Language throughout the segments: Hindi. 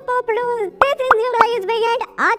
आज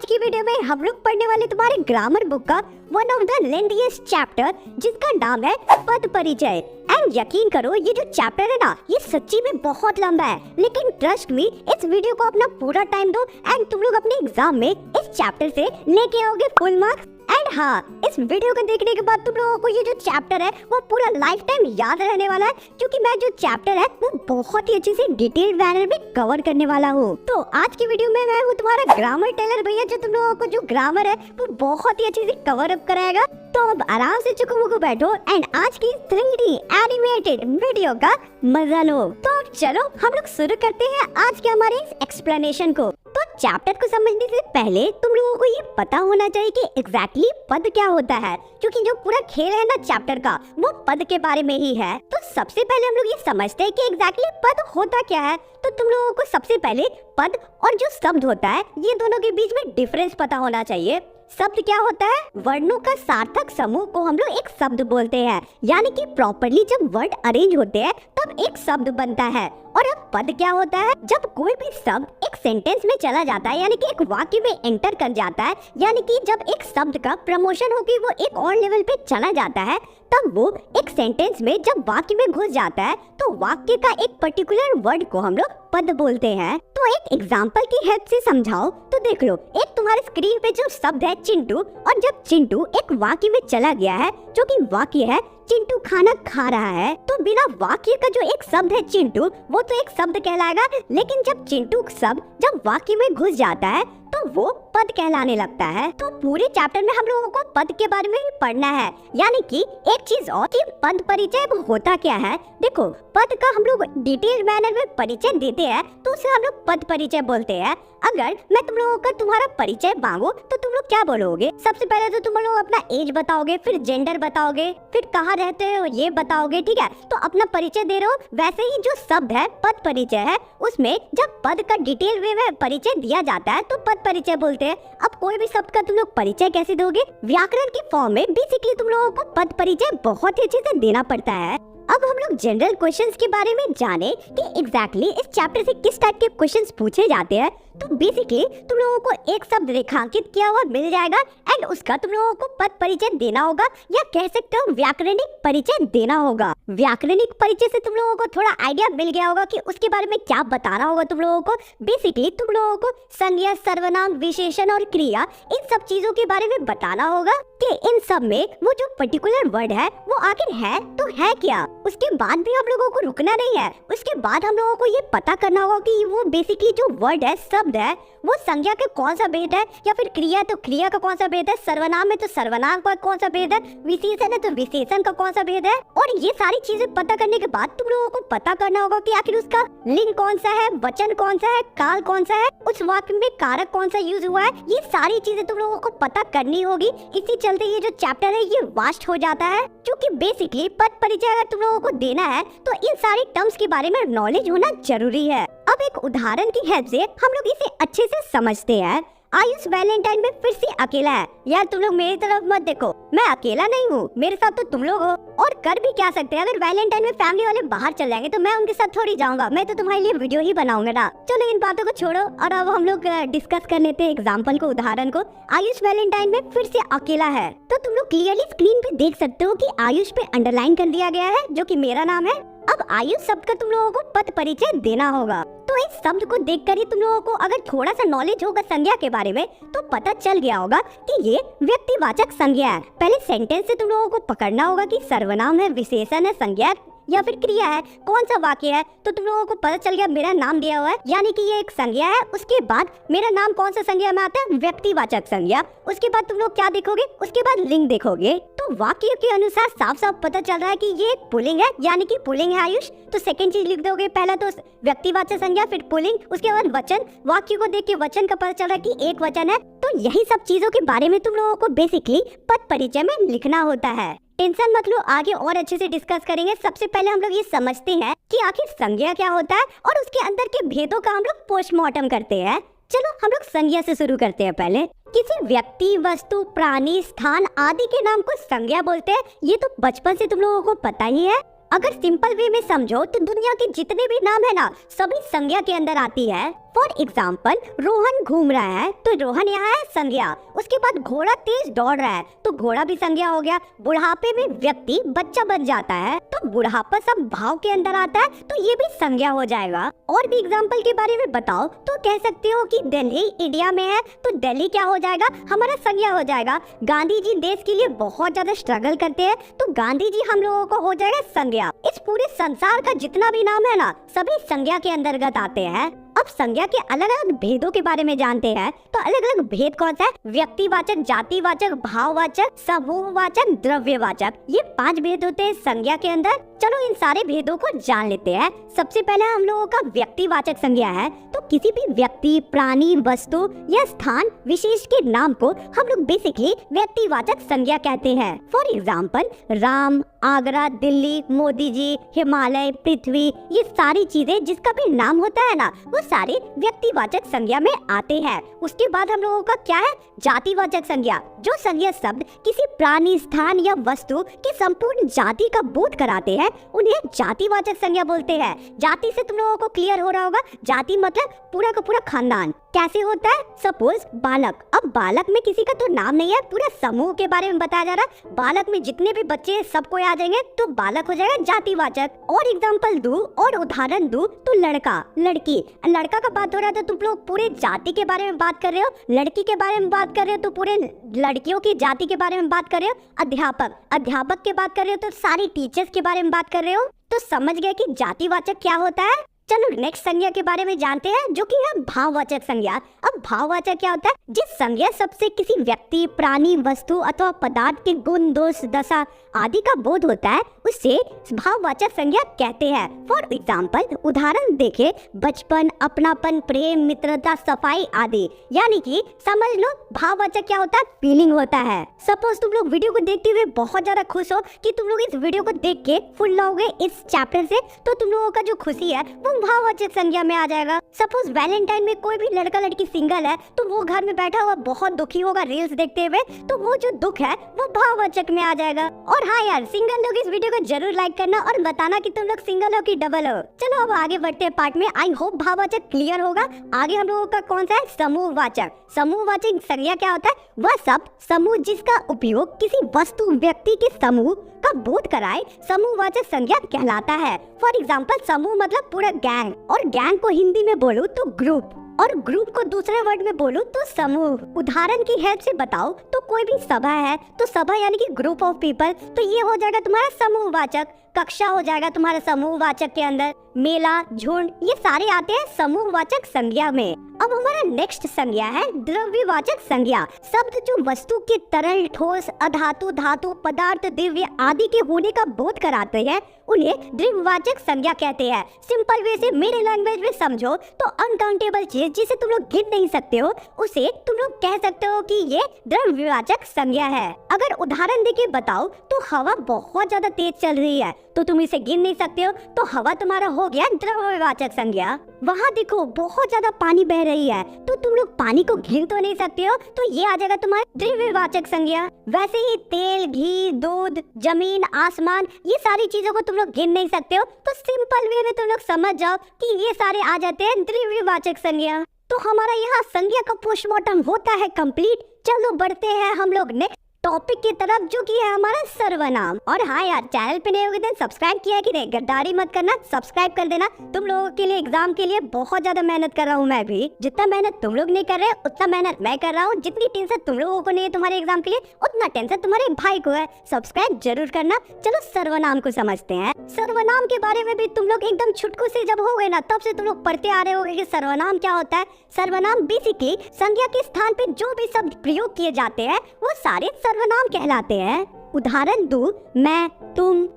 की वीडियो में हम लोग पढ़ने वाले तुम्हारे ग्रामर बुक का one of the lengthiest chapter जिसका नाम है पद परिचय। एंड यकीन करो ये जो चैप्टर है ना ये सच्ची में बहुत लंबा है, लेकिन ट्रस्ट मी इस वीडियो को अपना पूरा टाइम दो एंड तुम लोग अपने एग्जाम में इस चैप्टर से लेके आओगे फुल मार्क्स। एंड हाँ, इस वीडियो को देखने के बाद तुम लोगों को ये जो चैप्टर है वो पूरा लाइफ टाइम याद रहने वाला है, क्योंकि मैं जो चैप्टर है वो बहुत ही अच्छे से डिटेल मैनर में कवर करने वाला हूँ। तो आज की वीडियो में मैं हूँ तुम्हारा ग्रामर टेलर भैया, जो तुम लोगों को जो ग्रामर है वो बहुत ही अच्छे से कवर अप कराएगा। तो अब आराम से चुकमुकु बैठो एंड आज की 3D एनिमेटेड वीडियो का मजा लो। तो चलो हम लोग शुरू करते हैं आज के हमारे इस एक्सप्लेनेशन को। तो चैप्टर को समझने से पहले तुम लोगों को ये पता होना चाहिए कि एग्जैक्टली पद क्या होता है, क्योंकि जो पूरा खेल है ना चैप्टर का वो पद के बारे में ही है। तो सबसे पहले हम लोग ये समझते हैं कि एग्जैक्टली पद होता क्या है। तो तुम लोगों को सबसे पहले पद और जो शब्द होता है ये दोनों के बीच में डिफरेंस पता होना चाहिए। शब्द क्या होता है? वर्णों का सार्थक समूह को हम लोग एक शब्द बोलते हैं, यानी कि प्रॉपर्ली जब वर्ड अरेंज होते हैं तब एक शब्द बनता है। और अब पद क्या होता है? जब कोई भी शब्द एक सेंटेंस में चला जाता है, यानी कि एक वाक्य में एंटर कर जाता है, यानी कि जब एक शब्द का प्रमोशन होकर वो एक और लेवल पे चला जाता है, तब वो एक सेंटेंस में जब वाक्य में घुस जाता है तो वाक्य का एक पर्टिकुलर वर्ड को हम लोग पद बोलते हैं। तो एक एग्जांपल की हेल्प से समझाओ तो देख लो, एक तुम्हारे स्क्रीन पे जो शब्द है चिंटू, और जब चिंटू एक वाक्य में चला गया है जो कि वाक्य है चिंटू खाना खा रहा है, तो बिना वाक्य का जो एक शब्द है चिंटू वो तो एक शब्द कहलाएगा, लेकिन जब चिंटू शब्द जब वाक्य में घुस जाता है तो वो पद कहलाने लगता है। तो पूरे चैप्टर में हम लोगों को पद के बारे में भी पढ़ना है, यानी कि एक चीज और कि पद परिचय होता क्या है। देखो, पद का हम लोग डिटेल मैनर में परिचय देते हैं तो उसे हम लोग पद परिचय बोलते हैं। अगर मैं तुम लोगों का तुम्हारा परिचय मांगू तो तुम लोग क्या बोलोगे? सबसे पहले तो तुम लोग अपना एज बताओगे, फिर जेंडर बताओगे, फिर कहाँ रहते हो ये बताओगे, ठीक है। तो अपना परिचय दे रहे हो। वैसे ही जो शब्द है पद परिचय है, उसमें जब पद का डिटेल वे में परिचय दिया जाता है तो पद परिचय बोलते हैं। अब कोई भी शब्द का तुम लोग परिचय कैसे दोगे? व्याकरण की फॉर्म में बेसिकली तुम लोगों को पद परिचय बहुत ही अच्छे से देना पड़ता है। अब हम लोग जनरल क्वेश्चंस के बारे में जाने कि एग्जैक्टली इस चैप्टर से किस टाइप के क्वेश्चंस पूछे जाते हैं। तो बेसिकली तुम लोगों को एक शब्द रेखांकित किया हुआ मिल जाएगा एंड उसका तुम लोगों को पद परिचय देना होगा, या कह सकते हो व्याकरणिक परिचय देना होगा। व्याकरणिक परिचय से तुम लोगों को थोड़ा आइडिया मिल गया होगा कि उसके बारे में क्या बताना होगा तुम लोगों को। बेसिकली तुम लोगों को संज्ञा, सर्वनाम, विशेषण और क्रिया, इन सब चीजों के बारे में बताना होगा कि इन सब में वो जो पर्टिकुलर वर्ड है वो आखिर है तो है क्या। उसके बाद भी हम लोगों को रुकना नहीं है, उसके बाद हम लोगों को ये पता करना होगा कि वो बेसिकली जो वर्ड है, शब्द है, वो संज्ञा के कौन सा भेद है, या फिर क्रिया तो क्रिया का कौन सा भेद है, सर्वनाम में तो सर्वनाम का कौन सा भेद है, विशेषण है तो विशेषण का कौन सा भेद है। और ये सारी चीजें पता करने के बाद तुम लोगों को पता करना होगा कि आखिर उसका लिंग कौन सा है, वचन कौन सा है, काल कौन सा है, उस वाक्य में कारक कौन सा यूज हुआ है। ये सारी चीजें तुम लोगों को पता करनी होगी। इसी चलते ये जो चैप्टर है ये वास्ट हो जाता है, क्योंकि बेसिकली पद परिचय अगर तुम लोगों को देना है तो इन सारी टर्म्स के बारे में नॉलेज होना जरूरी है। अब एक उदाहरण की हेल्प से हम लोग इसे अच्छे से समझते हैं। आयुष वैलेंटाइन में फिर से अकेला है। यार तुम लोग मेरी तरफ मत देखो, मैं अकेला नहीं हूँ, मेरे साथ तो तुम लोग हो। और कर भी क्या सकते हैं, अगर वैलेंटाइन में फैमिली वाले बाहर चल जाएंगे तो मैं उनके साथ थोड़ी जाऊंगा, मैं तो तुम्हारे लिए वीडियो ही बनाऊंगा ना। चलो इन बातों को छोड़ो और अब हम लोग डिस्कस कर लेते हैं एग्जाम्पल को, उदाहरण को। आयुष वैलेंटाइन में फिर से अकेला है। तो तुम लोग क्लियरली स्क्रीन पे देख सकते हो कि आयुष पे अंडरलाइन कर दिया गया है जो कि मेरा नाम है। अब आयुष शब्द का तुम लोगों को पद परिचय देना होगा। तो इस शब्द को देखकर ही तुम लोगों को अगर थोड़ा सा नॉलेज होगा संज्ञा के बारे में तो पता चल गया होगा कि ये व्यक्तिवाचक संज्ञा है। पहले सेंटेंस से तुम लोगों को पकड़ना होगा कि सर्वनाम है, विशेषण है, संज्ञा या फिर क्रिया है, कौन सा वाक्य है। तो तुम लोगों को पता चल गया मेरा नाम दिया हुआ है, यानी कि ये एक संज्ञा है। उसके बाद मेरा नाम कौन सा संज्ञा में आता है? व्यक्तिवाचक संज्ञा। उसके बाद तुम लोग क्या देखोगे? उसके बाद लिंग देखोगे। तो वाक्य के अनुसार साफ साफ पता चल रहा है कि ये एक पुल्लिंग है, यानी कि पुल्लिंग है आयुष। तो सेकंड चीज लिख दोगे, पहला तो व्यक्तिवाचक संज्ञा, फिर पुल्लिंग, उसके बाद वचन। वाक्य को देख के वचन का पता चल रहा है कि एक वचन है। तो यही सब चीजों के बारे में तुम लोगों को बेसिकली पद परिचय में लिखना होता है। टेंशन मत लो, आगे और अच्छे से डिस्कस करेंगे। सबसे पहले हम लोग ये समझते हैं कि आखिर संज्ञा क्या होता है और उसके अंदर के भेदों का हम लोग पोस्टमार्टम करते हैं। चलो हम लोग संज्ञा से शुरू करते हैं। पहले किसी व्यक्ति, वस्तु, प्राणी, स्थान आदि के नाम को संज्ञा बोलते हैं। ये तो बचपन से तुम लोगों को पता ही है। अगर सिंपल वे में समझो तो दुनिया के जितने भी नाम है ना, सभी संज्ञा के अंदर आती है। फॉर एग्जाम्पल रोहन घूम रहा है तो रोहन यहाँ है संज्ञा। उसके बाद घोड़ा तेज दौड़ रहा है तो घोड़ा भी संज्ञा हो गया। बुढ़ापे में व्यक्ति बच्चा बन जाता है तो बुढ़ापा सब भाव के अंदर आता है तो ये भी संज्ञा हो जाएगा। और भी एग्जाम्पल के बारे में बताओ तो कह सकते हो कि दिल्ली इंडिया में है तो दिल्ली क्या हो जाएगा, हमारा संज्ञा हो जाएगा। गांधी जी देश के लिए बहुत ज्यादा स्ट्रगल करते हैं तो गांधी जी हम लोगों को हो जाएगा संज्ञा। इस पूरे संसार का जितना भी नाम है ना सभी संज्ञा के अंतर्गत आते हैं। अब संज्ञा के अलग अलग भेदों के बारे में जानते हैं तो अलग अलग भेद कौन सा है, व्यक्तिवाचक, जातिवाचक, भाववाचक, समूहवाचक, द्रव्यवाचक, ये 5 भेद होते हैं संज्ञा के अंदर। चलो इन सारे भेदों को जान लेते हैं। सबसे पहले हम लोगों का व्यक्तिवाचक संज्ञा है तो किसी भी व्यक्ति, प्राणी, वस्तु या स्थान विशेष के नाम को हम लोग बेसिकली व्यक्तिवाचक संज्ञा कहते हैं। फॉर एग्जाम्पल राम, आगरा, दिल्ली, मोदी जी, हिमालय, पृथ्वी, ये सारी चीजें जिसका भी नाम होता है ना वो सारे व्यक्तिवाचक संज्ञा में आते हैं। उसके बाद हम लोगों का क्या है, जातिवाचक संज्ञा। जो संज्ञा शब्द किसी प्राणी, स्थान या वस्तु की संपूर्ण जाति का बोध कराते हैं उन्हें जातिवाचक संज्ञा बोलते हैं। जाति से तुम लोगों को क्लियर हो रहा होगा, जाति मतलब पूरा का पूरा खानदान। कैसे होता है, सपोज बालक। अब बालक में किसी का तो नाम नहीं है, पूरा समूह के बारे में बताया जा रहा। बालक में जितने भी बच्चे सबको आ जाएंगे तो बालक हो जाएगा जातिवाचक। और एग्जाम्पल दूं और उदाहरण दूं तो लड़का, लड़की। लड़का का बात हो रहा है तो तुम लोग पूरे जाति के बारे में बात कर रहे हो, लड़की के बारे में बात कर रहे हो तो पूरे लड़कियों की जाति के बारे में बात कर रहे हो। अध्यापक, अध्यापक की बात कर रहे हो तो सारी टीचर्स के बारे में बात कर रहे हो। तो समझ गए कि जातिवाचक क्या होता है। चलो नेक्स्ट संज्ञा के बारे में जानते हैं जो कि है भाववाचक संज्ञा। अब भाववाचक क्या होता है, जिस संज्ञा सबसे किसी व्यक्ति, प्राणी, वस्तु अथवा पदार्थ के गुण, दोष, दशा आदि का बोध होता है उसे भाववाचक संज्ञा कहते हैं। फॉर एग्जाम्पल उदाहरण देखे, बचपन, अपनापन, प्रेम, मित्रता, सफाई आदि। यानी कि समझ लो भाववाचक क्या होता है, फीलिंग होता है। सपोज तुम लोग वीडियो को देखते हुए बहुत ज्यादा खुश हो कि तुम लोग इस वीडियो को देख के फुल लोगे इस चैप्टर से, तो तुम लोगों का जो खुशी है वो भाववाचक संज्ञा में आ जाएगा। सपोज वैलेंटाइन में कोई भी लड़का लड़की सिंगल है तो वो घर में बैठा हुआ बहुत दुखी होगा रील्स देखते हुए, तो वो जो दुख है वो भाववाचक में आ जाएगा। और हाँ यार, सिंगल लोग इस वीडियो को जरूर लाइक करना और बताना कि तुम लोग सिंगल हो कि डबल हो। चलो अब आगे बढ़ते हैं पार्ट में। आई होप भाववाचक क्लियर होगा। आगे हम लोगों का कौन सा है, समूहवाचक। समूहवाचक संज्ञा क्या होता है, वह सब समूह जिसका उपयोग किसी वस्तु, व्यक्ति के समूह का बोध कराए समूहवाचक संज्ञा कहलाता है। फॉर एग्जाम्पल समूह मतलब पूरा गैंग, और गैंग को हिंदी में बोलूं तो ग्रुप, और ग्रुप को दूसरे वर्ड में बोलूं तो समूह। उदाहरण की हेल्प से बताओ तो कोई भी सभा है तो सभा यानी कि ग्रुप ऑफ पीपल, तो ये हो जाएगा तुम्हारा समूहवाचक। कक्षा हो जाएगा तुम्हारा समूहवाचक के अंदर। मेला, झुंड, ये सारे आते हैं समूहवाचक संज्ञा में। अब हमारा नेक्स्ट संज्ञा है द्रव्यवाचक संज्ञा। शब्द जो वस्तु के तरल, ठोस, अधातु, धातु, पदार्थ, दिव्य आदि के होने का बोध कराते हैं उन्हें द्रव्यवाचक संज्ञा कहते हैं। सिंपल वे से मेरे लैंग्वेज में समझो तो अनकाउंटेबल चीज जिसे तुम लोग गिन नहीं सकते हो उसे तुम लोग कह सकते हो कि ये द्रव्यवाचक संज्ञा है। अगर उदाहरण देके बताओ तो हवा बहुत ज्यादा तेज चल रही है तो तुम इसे गिन नहीं सकते हो, तो हवा तुम्हारा हो गया द्रव्यवाचक संज्ञा। वहाँ देखो बहुत ज्यादा पानी बह रही है तो तुम लोग पानी को गिन तो नहीं सकते हो, तो ये आ जाएगा तुम्हारा द्रव्यवाचक संज्ञा। वैसे ही तेल, घी, दूध, जमीन, आसमान, ये सारी चीजों को तुम लोग गिन नहीं सकते हो, तो सिंपल वे में तुम लोग समझ जाओ कि ये सारे आ जाते हैं द्रव्यवाचक संज्ञा। तो हमारा यहाँ संज्ञा का पोस्टमार्टम होता है कंप्लीट। चलो बढ़ते हैं हम लोग नेक्स्ट टॉपिक की तरफ जो कि है हमारा सर्वनाम। और हाँ यार, चैनल पे नए हो गए सब्सक्राइब किया कि नहीं, गद्दारी मत करना, सब्सक्राइब कर देना। तुम लोगों के लिए एग्जाम के लिए बहुत ज्यादा मेहनत कर रहा हूँ मैं भी। जितना मेहनत तुम लोग नहीं कर रहे उतना मेहनत मैं कर रहा हूँ। जितनी टेंशन तुम लोगों को नहीं है तुम्हारे एग्जाम के लिए उतना टेंशन तुम्हारे भाई को है। सब्सक्राइब जरूर करना। चलो सर्वनाम को समझते हैं। सर्वनाम के बारे में भी तुम लोग एकदम छुटकू से जब हो गए ना तब से तुम लोग पढ़ते आ रहे हो कि सर्वनाम क्या होता है। सर्वनाम बेसिकली संज्ञा के स्थान पे जो भी शब्द प्रयोग किए जाते हैं वो सारे सर्वनाम कहलाते हैं। उदाहरण दूं, मैं,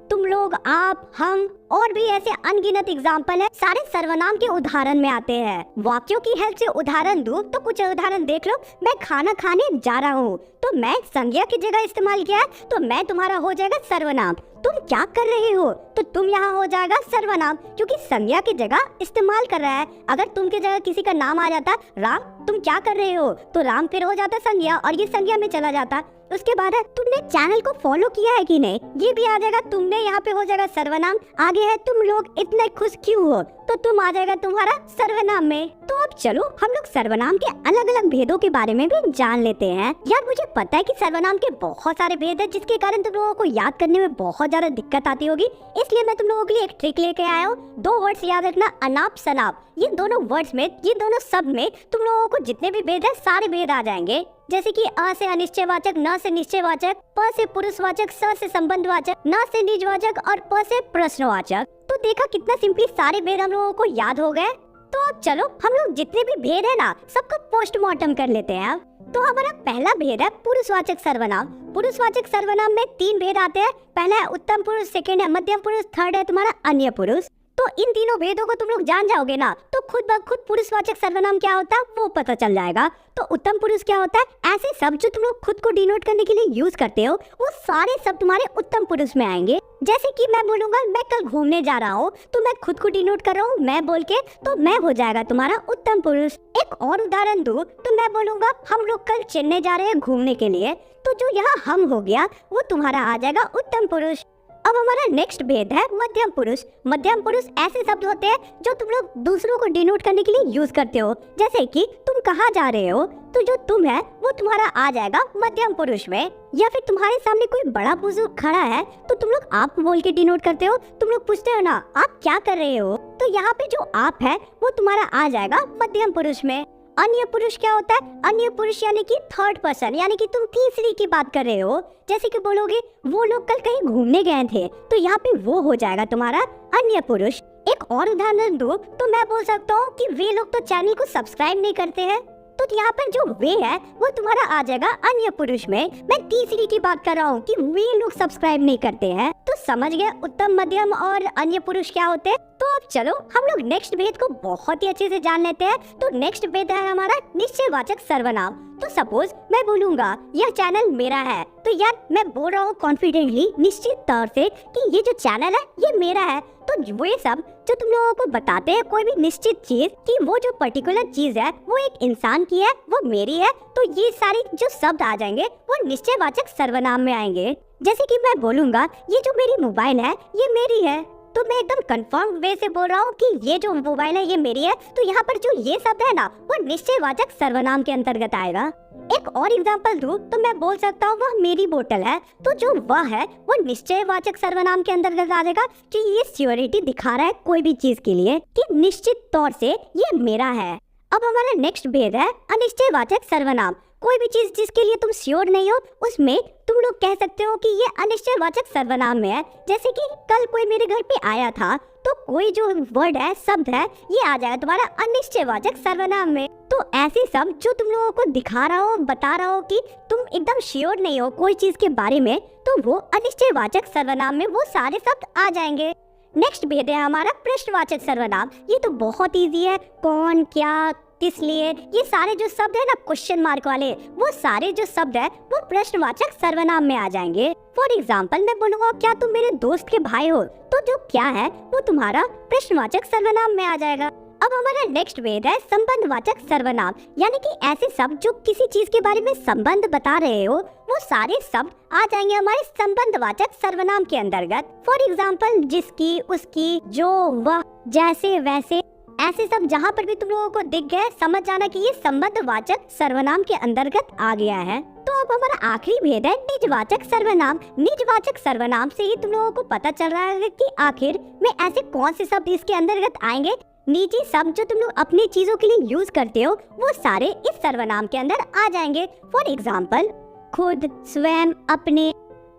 तुम लोग, आप, हम और भी ऐसे अनगिनत एग्जाम्पल है, सारे सर्वनाम के उदाहरण में आते हैं। वाक्यों की हेल्प से उदाहरण दूं तो कुछ उदाहरण देख लो। मैं खाना खाने जा रहा हूँ तो मैं संज्ञा की जगह इस्तेमाल किया है तो मैं तुम्हारा हो जाएगा सर्वनाम। तुम क्या कर रहे हो तो तुम यहाँ हो जाएगा सर्वनाम, क्योंकि संज्ञा की जगह इस्तेमाल कर रहा है। अगर तुम की जगह किसी का नाम आ जाता राम, तुम क्या कर रहे हो, तो राम फिर हो जाता संज्ञा और ये संज्ञा में चला जाता। उसके बाद है तुमने चैनल को फॉलो किया है कि नहीं, ये भी आ जाएगा। तुमने यहाँ पे हो जाएगा सर्वनाम। आगे है तुम लोग इतने खुश क्यों हो, तो तुम आ जाएगा तुम्हारा सर्वनाम में। तो अब चलो हम लोग सर्वनाम के अलग अलग भेदों के बारे में भी जान लेते हैं। यार मुझे पता है कि सर्वनाम के बहुत सारे भेद है, जिसके कारण तुम लोगों को याद करने में बहुत ज्यादा दिक्कत आती होगी। इसलिए मैं तुम लोगों के लिए एक ट्रिक लेके आया हूँ। 2 वर्ड्स याद रखना, अनाप शनाप। ये दोनों वर्ड्स में, ये दोनों शब्द में तुम लोगों को जितने भी भेद है सारे भेद आ जाएंगे। जैसे कि अ से अनिश्चयवाचक, न से निश्चयवाचक, प से पुरुषवाचक, स से संबंधवाचक, न से निजवाचक और प से प्रश्नवाचक। तो देखा कितना सिंपली सारे भेद हम लोगों को याद हो गए। तो अब चलो हम लोग जितने भी भेद है ना सबका पोस्टमार्टम कर लेते हैं। अब तो हमारा पहला भेद है पुरुषवाचक सर्वनाम। पुरुषवाचक सर्वनाम में 3 भेद आते हैं। पहला है उत्तम पुरुष, सेकंड है मध्यम पुरुष, थर्ड है तुम्हारा अन्य पुरुष। तो इन तीनों भेदों को तुम लोग जान जाओगे ना तो खुद ब खुद पुरुषवाचक सर्वनाम क्या होता है वो पता चल जाएगा। तो उत्तम पुरुष क्या होता है, ऐसे शब्द जो तुम लोग खुद को डिनोट करने के लिए यूज करते हो वो सारे शब्द तुम्हारे उत्तम पुरुष में आएंगे। जैसे कि मैं बोलूंगा मैं कल घूमने जा रहा हूँ, तो मैं खुद को डिनोट कर रहा हूँ मैं बोल के, तो मैं हो जाएगा तुम्हारा उत्तम पुरुष। एक और उदाहरण दूं तो मैं बोलूंगा हम लोग कल चेन्नई जा रहे हैं घूमने के लिए, तो जो यहाँ हम हो गया वो तुम्हारा आ जाएगा उत्तम पुरुष। अब हमारा नेक्स्ट भेद है मध्यम पुरुष। मध्यम पुरुष ऐसे शब्द होते हैं जो तुम लोग दूसरों को डिनोट करने के लिए यूज करते हो। जैसे कि तुम कहाँ जा रहे हो, तो जो तुम है वो तुम्हारा आ जाएगा मध्यम पुरुष में। या फिर तुम्हारे सामने कोई बड़ा बुजुर्ग खड़ा है तो तुम लोग आप बोल के डिनोट करते हो। तुम लोग पूछते हो ना आप क्या कर रहे हो, तो यहाँ पे जो आप है वो तुम्हारा आ जाएगा मध्यम पुरुष में। अन्य पुरुष क्या होता है, अन्य पुरुष यानी कि थर्ड पर्सन, यानी कि तुम तीसरी की बात कर रहे हो। जैसे कि बोलोगे वो लोग कल कहीं घूमने गए थे, तो यहाँ पे वो हो जाएगा तुम्हारा अन्य पुरुष। एक और उदाहरण दो तो मैं बोल सकता हूँ कि वे लोग तो चैनल को सब्सक्राइब नहीं करते हैं, तो यहाँ पर जो वे है वो तुम्हारा आ जाएगा अन्य पुरुष में। मैं तीसरी की बात कर रहा हूँ कि वे लोग सब्सक्राइब नहीं करते हैं। तो समझ गए उत्तम, मध्यम और अन्य पुरुष क्या होते हैं। तो अब चलो हम लोग नेक्स्ट भेद को बहुत ही अच्छे से जान लेते हैं। तो नेक्स्ट भेद है हमारा निश्चयवाचक सर्वनाम। तो सपोज मैं बोलूंगा यह चैनल मेरा है, तो यार मैं बोल रहा हूँ कॉन्फिडेंटली निश्चित तौर से कि ये जो चैनल है ये मेरा है। तो वो ये सब जो तुम लोगों को बताते हैं कोई भी निश्चित चीज कि वो जो पर्टिकुलर चीज है वो एक इंसान की है, वो मेरी है, तो ये सारी जो शब्द आ जाएंगे वो निश्चयवाचक सर्वनाम में आएंगे। जैसे कि मैं बोलूंगा ये जो मेरी मोबाइल है ये मेरी है, तो मैं एकदम कंफर्म वे से बोल रहा हूँ कि ये जो मोबाइल है ये मेरी है। तो यहाँ पर जो ये शब्द है ना वो निश्चयवाचक सर्वनाम के अंतर्गत आएगा। एक और एग्जांपल दूं तो मैं बोल सकता हूँ वह मेरी बोतल है, तो जो वह है वो निश्चयवाचक सर्वनाम के अंतर्गत आ जाएगा कि ये श्योरिटी दिखा रहा है कोई भी चीज के लिए कि निश्चित तौर से ये मेरा है। अब हमारा नेक्स्ट भेद है अनिश्चयवाचक सर्वनाम। कोई भी चीज जिसके लिए तुम श्योर नहीं हो उसमें तुम लोग कह सकते हो कि ये अनिश्चयवाचक सर्वनाम में है। जैसे कि कल कोई मेरे घर पे आया था, तो कोई जो वर्ड है शब्द है ये आ जाएगा तुम्हारा अनिश्चयवाचक सर्वनाम में। तो ऐसे शब्द जो तुम लोगों को दिखा रहा हो, बता रहा हो कि तुम एकदम श्योर नहीं हो कोई चीज के बारे में, तो वो अनिश्चयवाचक सर्वनाम में वो सारे शब्द आ जाएंगे। नेक्स्ट भेद है हमारा प्रश्नवाचक सर्वनाम। ये तो बहुत इजी है, कौन, क्या, किस लिए, ये सारे जो शब्द है ना क्वेश्चन मार्क वाले, वो सारे जो शब्द है वो प्रश्नवाचक सर्वनाम में आ जाएंगे। फॉर एग्जाम्पल मैं बोलूंगा क्या तुम मेरे दोस्त के भाई हो, तो जो क्या है वो तुम्हारा प्रश्नवाचक सर्वनाम में आ जाएगा। अब हमारा नेक्स्ट भेद है संबंधवाचक सर्वनाम, यानी कि ऐसे शब्द जो किसी चीज के बारे में संबंध बता रहे हो वो सारे शब्द आ जाएंगे हमारे संबंधवाचक सर्वनाम के अंतर्गत। फॉर एग्जाम्पल जिसकी, उसकी, जो, वह, जैसे, वैसे, ऐसे सब जहाँ पर भी तुम लोगों को दिख गए समझ जाना कि ये संबंधवाचक सर्वनाम के अंतर्गत आ गया है। तो अब हमारा आखिरी भेद है निजवाचक सर्वनाम। निजवाचक सर्वनाम से ही तुम लोगों को पता चल रहा है कि आखिर में ऐसे कौन से शब्द इसके अंतर्गत आएंगे। निजी शब्द जो तुम लोग अपनी चीजों के लिए यूज करते हो वो सारे इस सर्वनाम के अंदर आ जाएंगे। फॉर एग्जाम्पल खुद, स्वयं, अपने,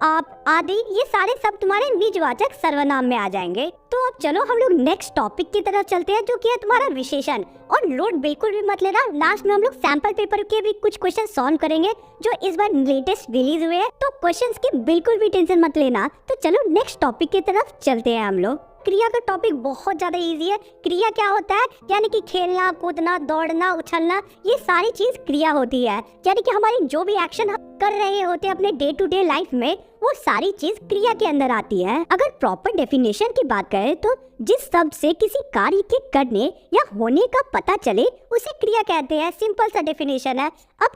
आप आदि, ये सारे शब्द तुम्हारे निजवाचक सर्वनाम में आ जाएंगे। तो अब चलो हम लोग नेक्स्ट टॉपिक की तरफ चलते हैं जो कि है तुम्हारा विशेषण। और लोड बिल्कुल भी मत लेना, लास्ट में हम लोग सैंपल पेपर के भी कुछ क्वेश्चन सॉल्व करेंगे जो इस बार लेटेस्ट रिलीज हुए हैं, तो क्वेश्चंस की बिल्कुल भी टेंशन मत लेना। तो चलो नेक्स्ट टॉपिक की तरफ चलते हैं हम लोग। क्रिया का टॉपिक बहुत ज्यादा इजी है। क्रिया क्या होता है, यानी कि खेलना, कूदना, दौड़ना, उछलना, ये सारी चीज क्रिया होती है। यानी कि हमारी जो भी एक्शन कर रहे होते हैं अपने डे टू डे लाइफ में, वो सारी चीज क्रिया के अंदर आती है। अगर प्रॉपर डेफिनेशन की बात करें तो जिस शब्द से किसी कार्य के करने या होने का पता चले उसे क्रिया कहते हैं। सिंपल सा डेफिनेशन है। अब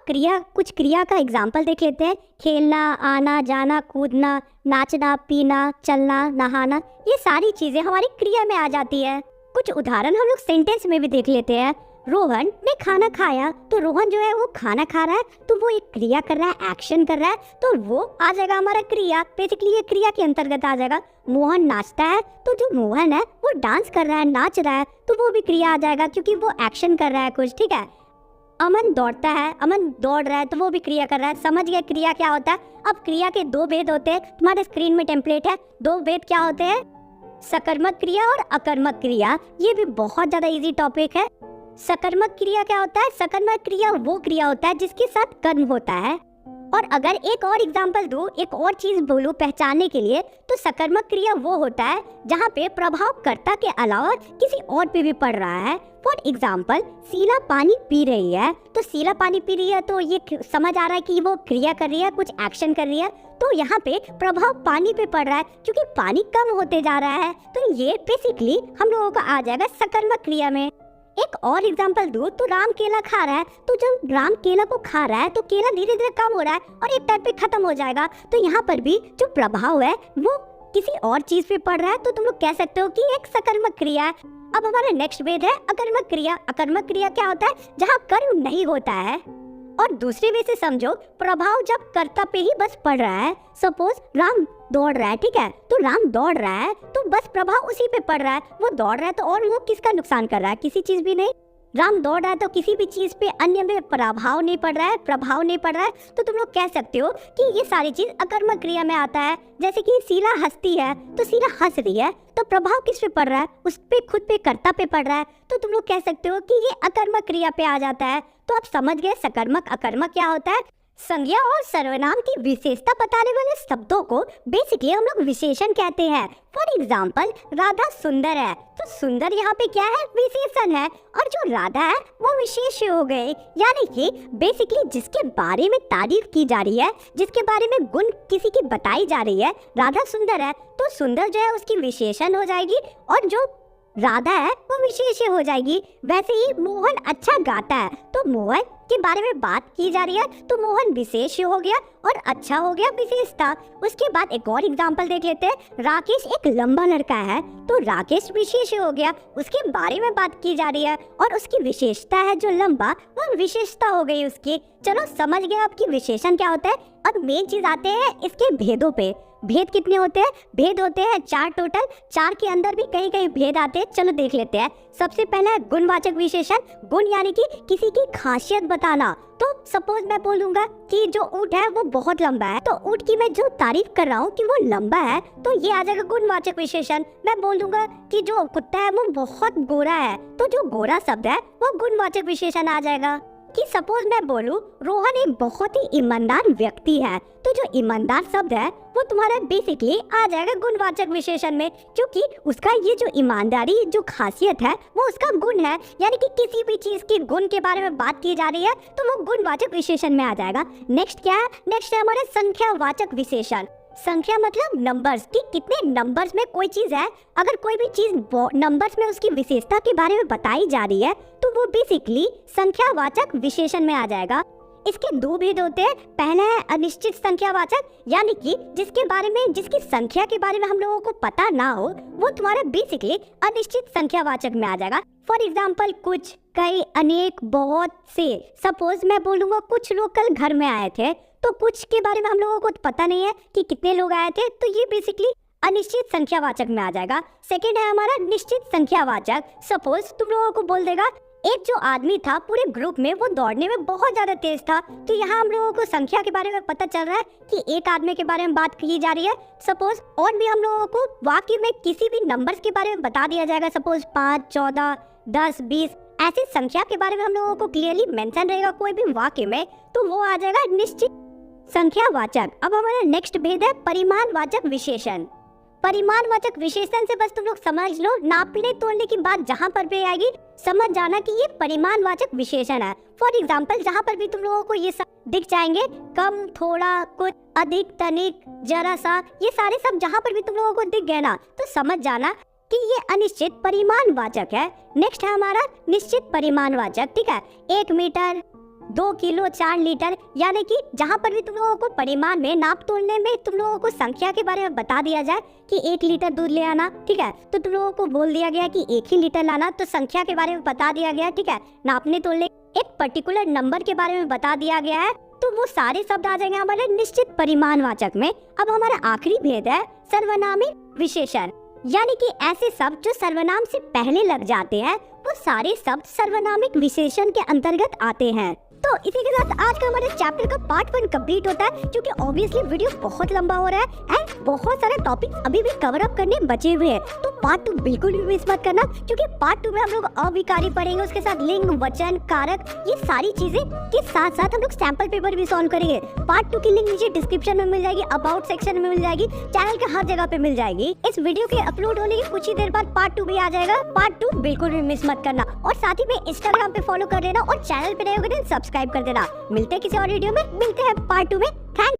कुछ क्रिया का एग्जाम्पल देख लेते हैं। खेलना, आना जाना, कूदना, नाचना, पीना, चलना, नहाना, ये सारी चीजें हमारी क्रिया में आ जाती है। कुछ उदाहरण हम लोग सेंटेंस में भी देख लेते हैं। रोहन ने खाना खाया, तो रोहन जो है वो खाना खा रहा है, तो वो एक क्रिया कर रहा है, एक्शन कर रहा है, तो वो आ जाएगा हमारा क्रिया। बेसिकली ये क्रिया के अंतर्गत आ जाएगा। मोहन नाचता है, तो जो मोहन है वो डांस कर रहा है, नाच रहा है, तो वो भी क्रिया आ जाएगा क्योंकि वो एक्शन कर रहा है कुछ, ठीक है। अमन दौड़ता है, अमन दौड़ रहा है, तो वो भी क्रिया कर रहा है। समझ गए क्रिया क्या होता है। अब क्रिया के दो भेद होते हैं। तुम्हारे स्क्रीन में टेम्पलेट है। दो भेद क्या होते हैं, सकर्मक क्रिया और अकर्मक क्रिया। ये भी बहुत ज्यादा इजी टॉपिक है। सकर्मक क्रिया क्या होता है, सकर्मक क्रिया वो क्रिया होता है जिसके साथ कर्म होता है। और अगर एक और एग्जांपल दूं, एक और चीज बोलूं पहचानने के लिए, तो सकर्मक क्रिया वो होता है जहाँ पे प्रभाव कर्ता के अलावा किसी और पे भी पड़ रहा है। फॉर एग्जाम्पल, शीला पानी पी रही है, तो शीला पानी पी रही है तो ये समझ आ रहा है कि वो क्रिया कर रही है, कुछ एक्शन कर रही है, तो यहाँ पे प्रभाव पानी पे पड़ रहा है क्योंकि पानी कम होते जा रहा है। तो ये बेसिकली हम लोगों का आ जाएगा सकर्मक क्रिया में। एक और एग्जांपल दूं तो राम केला खा रहा है, तो जब राम केला को खा रहा है तो केला धीरे धीरे कम हो रहा है और एक टाइम पे खत्म हो जाएगा। तो यहाँ पर भी जो प्रभाव है वो किसी और चीज पे पड़ रहा है, तो तुम लोग कह सकते हो कि एक सकर्मक क्रिया है। अब हमारा नेक्स्ट भेद है अकर्मक क्रिया। अकर्मक क्रिया क्या होता है, जहाँ कर्म नहीं होता है। और दूसरे वे से समझो, प्रभाव जब कर्ता पे ही बस पड़ रहा है। सपोज राम दौड़ रहा है, ठीक है, तो राम दौड़ रहा है तो बस प्रभाव उसी पे पड़ रहा है। वो दौड़ रहा है तो और वो किसका नुकसान कर रहा है, किसी चीज भी नहीं। राम दौड़ रहा है तो किसी भी चीज पे अन्य में प्रभाव नहीं पड़ रहा है, प्रभाव नहीं पड़ रहा है। तो तुम लोग कह सकते हो कि ये सारी चीज अकर्मक क्रिया में आता है। जैसे कि शीला हंसती है, तो शीला हंस रही है, तो प्रभाव किस पे पड़ रहा है, उस पे खुद पे कर्ता पे पड़ रहा है। तो तुम लोग कह सकते हो कि ये अकर्मक क्रिया पे आ जाता है। तो आप समझ गए सकर्मक अकर्मक क्या होता है। संज्ञा और सर्वनाम की विशेषता बताने वाले शब्दों को बेसिकली हम लोग विशेषण कहते हैं। फॉर एग्जाम्पल, राधा सुंदर है, तो सुंदर यहाँ पे क्या है, विशेषण है, और जो राधा है वो विशेष हो गए। यानी कि बेसिकली जिसके बारे में तारीफ की जा रही है, जिसके बारे में गुण किसी की बताई जा रही है, राधा सुंदर है, तो सुंदर जो है उसकी विशेषण हो जाएगी और जो राधा है वो विशेष्य हो जाएगी। वैसे ही मोहन अच्छा गाता है, तो मोहन के बारे में बात की जा रही है, तो मोहन विशेष्य हो गया और अच्छा हो गया विशेषता। उसके बाद एक और एग्जांपल देख लेते हैं। राकेश एक लंबा लड़का है, तो राकेश विशेष्य हो गया, उसके बारे में बात की जा रही है और उसकी विशेषता है जो लंबा, वो विशेषता हो गई उसकी। चलो समझ गए आपकी विशेषण क्या होता है। अब मेन चीज आते हैं इसके भेदों पे। भेद कितने होते हैं, भेद होते हैं 4 टोटल। 4 के अंदर भी कई कई भेद आते हैं। चलो देख लेते हैं। सबसे पहला है गुणवाचक विशेषण। गुण यानी कि किसी की खासियत बताना। तो सपोज मैं बोलूंगा कि जो ऊंट है वो बहुत लंबा है, तो ऊंट की मैं जो तारीफ कर रहा हूँ कि वो लंबा है, तो ये आ जाएगा गुणवाचक विशेषण। मैं बोलूंगा कि जो कुत्ता है वो बहुत गोरा है, तो जो गोरा शब्द है वो गुणवाचक विशेषण आ जाएगा। कि सपोज मैं बोलूं रोहन एक बहुत ही ईमानदार व्यक्ति है, तो जो ईमानदार शब्द है वो तुम्हारा बेसिकली आ जाएगा गुणवाचक विशेषण में, क्योंकि उसका ये जो ईमानदारी जो खासियत है वो उसका गुण है। यानी कि किसी भी चीज के गुण के बारे में बात की जा रही है तो वो गुणवाचक विशेषण में आ जाएगा। नेक्स्ट क्या है, नेक्स्ट है हमारा संख्यावाचक विशेषण। संख्या मतलब नंबर्स, कि कितने नंबर्स में कोई चीज है। अगर कोई भी चीज नंबर्स में उसकी विशेषता के बारे में बताई जा रही है तो वो बेसिकली संख्यावाचक विशेषण में आ जाएगा। इसके 2 भेद होते हैं। पहला है अनिश्चित संख्यावाचक, यानी कि जिसके बारे में, जिसकी संख्या के बारे में हम लोगों को पता ना हो, वो तुम्हारा बेसिकली अनिश्चित संख्यावाचक में आ जाएगा। फॉर एग्जाम्पल, कुछ, कई, अनेक, बहुत से। सपोज मैं बोलूंगा कुछ लोग कल घर में आए थे, तो कुछ के बारे में हम लोगों को पता नहीं है कि कितने लोग आए थे, तो ये बेसिकली अनिश्चित संख्यावाचक में आ जाएगा। सेकंड है हमारा निश्चित संख्यावाचक। सपोज तुम लोगों को बोल देगा एक जो आदमी था पूरे ग्रुप में वो दौड़ने में बहुत ज्यादा तेज था, तो यहाँ हम लोगों को संख्या के बारे में पता चल रहा है कि एक आदमी के बारे में बात की जा रही है। सपोज और भी हम लोगों को वाक्य में किसी भी नंबर्स के बारे में बता दिया जाएगा। सपोज 5, 14, 10, 20 ऐसी संख्या के बारे में हम लोगों को क्लियरली मेंशन रहेगा कोई भी वाक्य में, तो वो आ जाएगा निश्चित संख्यावाचक। अब हमारा नेक्स्ट भेद है परिमाणवाचक विशेषण। परिमाणवाचक विशेषण से बस तुम लोग समझ लो, नापने तोलने की बात जहाँ पर भी आएगी समझ जाना कि ये परिमाणवाचक विशेषण है। फॉर एग्जाम्पल जहाँ पर भी तुम लोगों को ये सब दिख जाएंगे, कम, थोड़ा, कुछ, अधिक, तनिक, जरा सा, ये सारे सब जहाँ पर भी तुम लोगों को दिख गए ना तो समझ जाना कि ये अनिश्चित परिमाणवाचक है। नेक्स्ट है हमारा निश्चित परिमाणवाचक, ठीक है। 1 मीटर, 2 किलो, 4 लीटर, यानी कि जहाँ पर भी तुम लोगों को परिमाण में नाप तोलने में तुम लोगों को संख्या के बारे में बता दिया जाए कि 1 लीटर दूध ले आना, ठीक है, तो तुम लोगों को बोल दिया गया कि 1 ही लीटर लाना, तो संख्या के बारे में बता दिया गया, ठीक है। नापने तोलने एक पर्टिकुलर नंबर के बारे में बता दिया गया है, तो वो सारे शब्द आ जाएंगे हमारे निश्चित परिमाणवाचक में। अब हमारा आखिरी भेद है सर्वनामिक विशेषण, यानी कि ऐसे शब्द जो सर्वनाम से पहले लग जाते हैं वो सारे शब्द सर्वनामिक विशेषण के अंतर्गत आते हैं। तो इसी के साथ आज का हमारे चैप्टर का पार्ट 1 कंप्लीट होता है, क्योंकि ऑब्वियसली वीडियो बहुत लंबा हो रहा है एंड बहुत सारे टॉपिक अभी भी कवर अप करने बचे हुए हैं। तो पार्ट 2 बिल्कुल भी मिस मत करना, क्योंकि पार्ट 2 में हम लोग अविकारी पढ़ेंगे, उसके साथ लिंग, वचन, कारक, ये सारी चीजें के साथ साथ हम लोग सैंपल पेपर भी सॉल्व करेंगे। पार्ट 2 की लिंक नीचे डिस्क्रिप्शन में मिल जाएगी, अबाउट सेक्शन में मिल जाएगी, चैनल के हर जगह पे मिल जाएगी। इस वीडियो के अपलोड होने के कुछ ही देर बाद पार्ट 2 भी आ जाएगा। पार्ट 2 बिल्कुल भी मिस मत करना, और साथ ही में इंस्टाग्राम पे फॉलो कर लेना और चैनल पे नए हो गए सब्सक्राइब कर देना। मिलते हैं किसी और वीडियो में, मिलते हैं पार्ट 2 में। थैंक